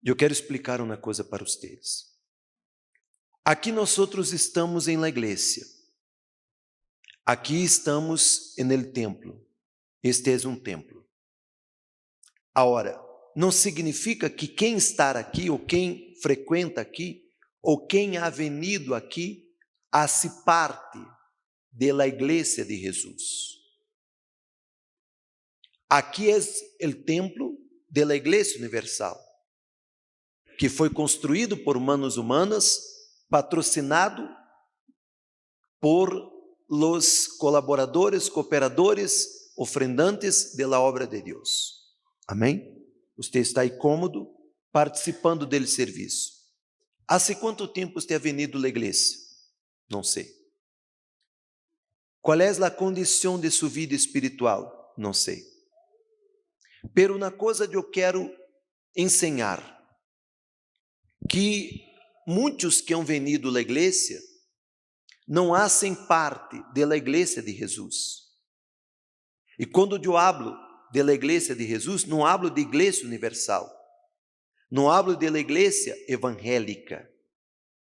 Eu quero explicar uma coisa para vocês. Aqui nós outros estamos em la igreja. Aqui estamos en el templo. Este é um templo. Agora, não significa que quem está aqui, ou quem frequenta aqui, ou quem ha venido aqui, hace parte da igreja de Jesus. Aqui é o templo da igreja universal, que foi construído por manos humanas, patrocinado por los colaboradores, cooperadores, ofrendantes de la obra de Deus. Amém? Você está aí cômodo, participando dele serviço. Há quanto tempo você ha venido à igreja? Não sei. Qual é a condição de sua vida espiritual? Não sei. Pero uma coisa eu quero ensinar, que muitos que han venido à igreja não fazem parte da igreja de Jesus. E quando eu hablo da igreja de Jesus, não hablo de igreja universal, não hablo da igreja evangélica,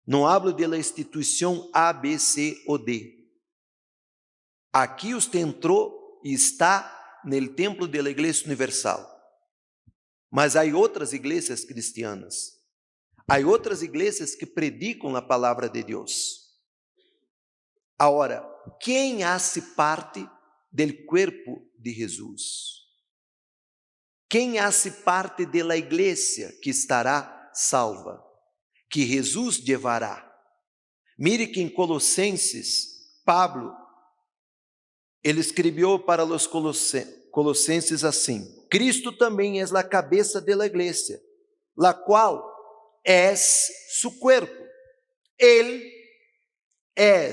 não hablo da instituição A, B, C ou D. Aqui você entrou e está no templo da igreja universal. Mas há outras igrejas cristianas, há outras igrejas que predicam a palavra de Deus. Agora, quem hace parte do corpo de Jesus? Quem hace parte da igreja que estará salva, que Jesus levará? Mire que em Colossenses, Pablo, ele escreveu para os colossenses assim: Cristo também é a cabeça da igreja, la qual é su cuerpo. Ele é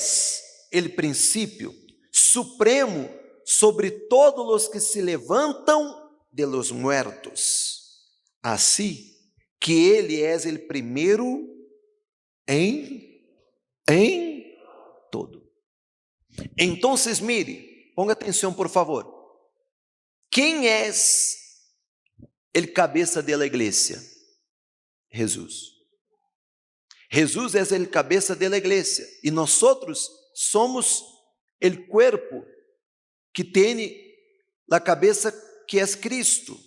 o princípio supremo sobre todos os que se levantam de los muertos, assim que ele é o primeiro em todo. Então, mire, ponga atenção por favor. Quem é o cabeça da igreja? Jesus. Jesus é o cabeça da igreja e nós somos o corpo que tem a cabeça que é Cristo.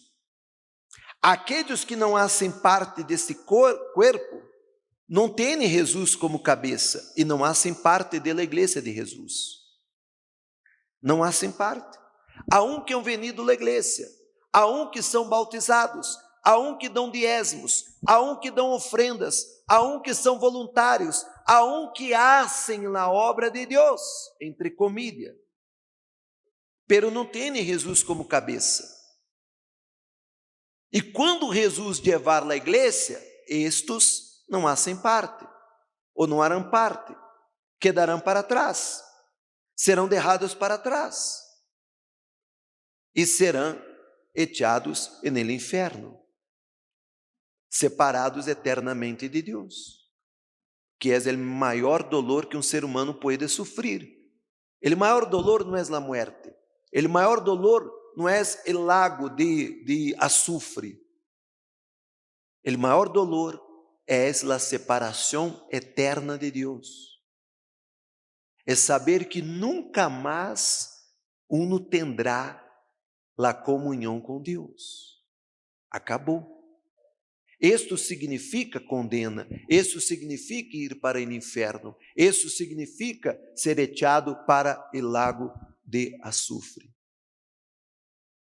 Aqueles que não fazem parte desse corpo não têm Jesus como cabeça e não fazem parte da igreja de Jesus. Não fazem parte. Há que han venido à igreja, há que são bautizados, há que dão diezmos, há que dão ofrendas, há que são voluntários, há que hacen a obra de Deus, entre comillas. Pero não tem Jesus como cabeça. E quando Jesus levar a igreja, estes não fazem parte, ou não harão parte, quedarão para trás, serão derrados para trás, e serão echados en el inferno, separados eternamente de Deus, que é o maior dolor que um ser humano pode sofrer. O maior dolor não é a morte, o maior dolor não é o lago de azufre, o maior dolor é a separação eterna de Deus, é saber que nunca mais uno tendrá a comunhão com Deus. Acabou. Isto significa condena, isso significa ir para o inferno, isso significa ser echado para o lago de azufre.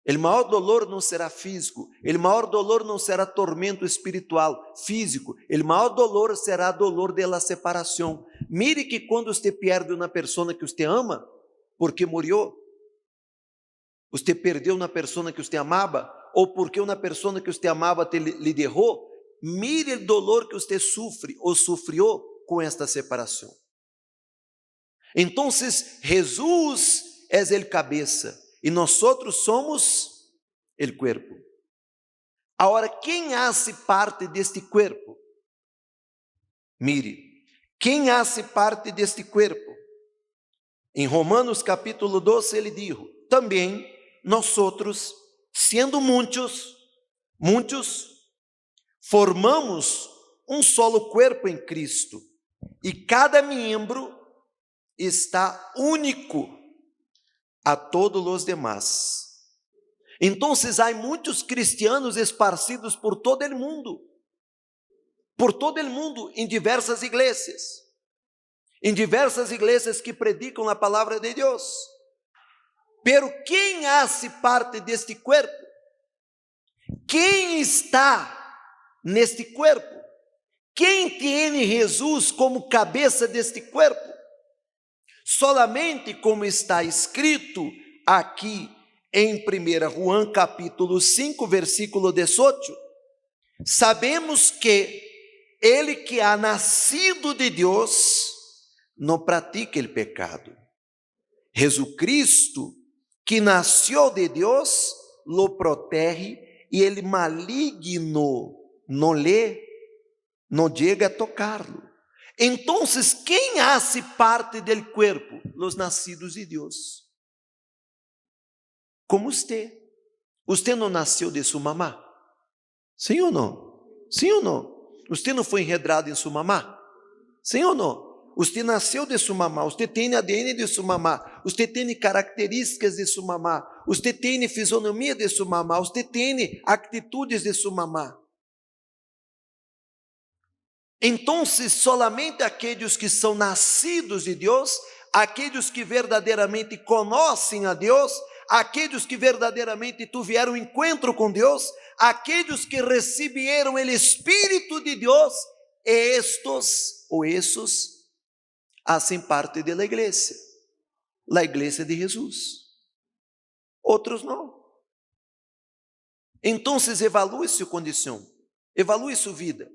O maior dolor não será físico, o maior dolor não será tormento espiritual, físico, o maior dolor será dolor de separação. Mire que quando você perde uma pessoa que você ama, porque morreu, você perdeu uma pessoa que você amava, ou porque uma pessoa que você amava lhe derrou, mire o dolor que você sofre ou sofreu com esta separação. Então, Jesus é o cabeça e nós somos o corpo. Agora, quem hace parte deste corpo? Mire, quem hace parte deste corpo? Em Romanos capítulo 12 ele diz: também nós outros, sendo muitos, formamos um solo corpo em Cristo, e cada membro está único a todos os demais. Então, há muitos cristianos esparcidos por todo o mundo, em diversas igrejas que predicam a palavra de Deus. Pero quem hace parte deste corpo? Quem está neste corpo? Quem tem Jesus como cabeça deste corpo? Solamente como está escrito aqui em 1 João capítulo 5, versículo 18, sabemos que ele que ha nascido de Deus não pratica o pecado. Jesucristo, que nasceu de Deus, lo protege e ele maligno não chega a tocá-lo. Então, quem hace parte do corpo? Os nascidos de Deus. Como você. Você não nasceu de sua mamá? Sim ou não? Sim ou não? Você não foi enredrado em sua mamá? Sim ou não? Você nasceu de sua mamá, você tem ADN de sua mamá, você tem características de sua mamá, você tem fisionomia de sua mamá, você tem atitudes de sua mamá. Então, solamente aqueles que são nascidos de Deus, aqueles que verdadeiramente conhecem a Deus, aqueles que verdadeiramente tiveram encontro com Deus, aqueles que receberam o Espírito de Deus, estes fazem parte da igreja, a igreja de Jesus. Outros não. Então, evalue sua condição, evalue sua vida.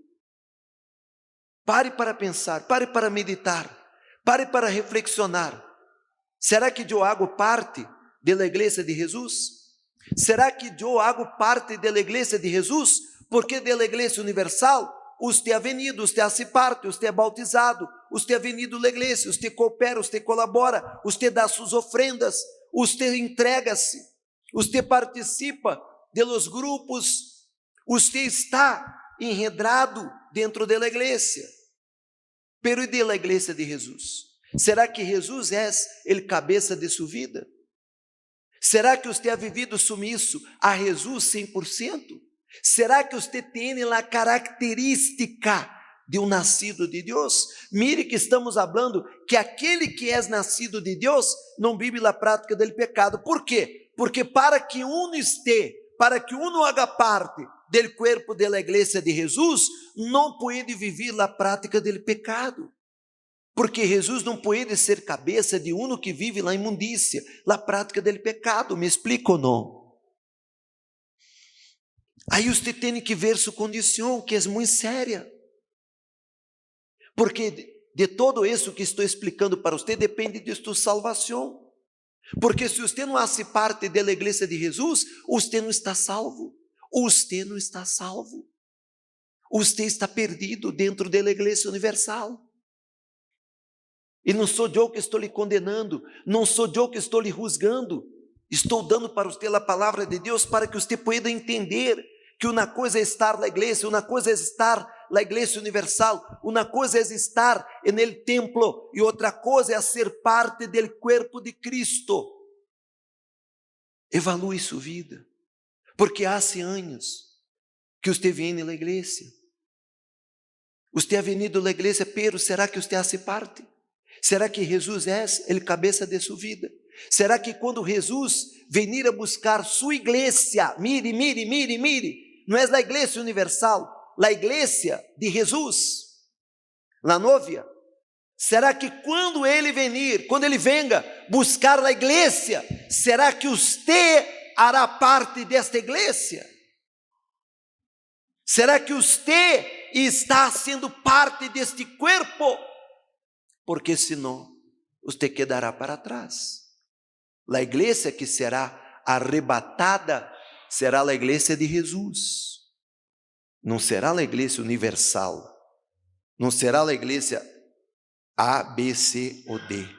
Pare para pensar, pare para meditar, pare para reflexionar. Será que eu hago parte da igreja de Jesus? Será que eu hago parte da igreja de Jesus? Porque da igreja universal, você é venido, você hace parte, você é bautizado, você é venido da igreja, você coopera, você colabora, você dá suas ofrendas, você entrega-se, você participa de los grupos, você está enredrado dentro da igreja. Pero e da igreja de Jesus? Será que Jesus é ele cabeça de sua vida? Será que você ha vivido sumiço a Jesus 100%? Será que você tem a característica de nascido de Deus? Mire que estamos falando que aquele que é nascido de Deus não vive a prática do pecado. Por quê? Porque para que uno haga parte do corpo da igreja de Jesus, não pode viver a prática do pecado. Porque Jesus não pode ser cabeça de uno que vive na imundícia, na prática do pecado. Me explico ou não? Aí você tem que ver sua condição, que é muito séria. Porque de todo isso que estou explicando para você, depende de sua salvação. Porque se você não faz parte da igreja de Jesus, você não está salvo. Você não está salvo. Você está perdido dentro da igreja universal. E não sou eu que estou lhe condenando, não sou eu que estou lhe juzgando. Estou dando para você a palavra de Deus para que você possa entender que uma coisa é estar na igreja, uma coisa é estar na igreja universal, uma coisa é estar no templo e outra coisa é ser parte do corpo de Cristo. Evalue sua vida, porque há anos que você vem na igreja. Você ha venido na igreja, pero será que você hace parte? Será que Jesus é ele cabeça de sua vida? Será que quando Jesus venir a buscar sua igreja, mire, não é a igreja universal, a igreja de Jesus, a novia, será que quando ele venga buscar a igreja, será que você hará parte desta igreja? Será que você está sendo parte deste corpo? Porque senão, você quedará para trás. A igreja que será arrebatada será a igreja de Jesus. Não será a igreja universal. Não será a igreja A, B, C ou D.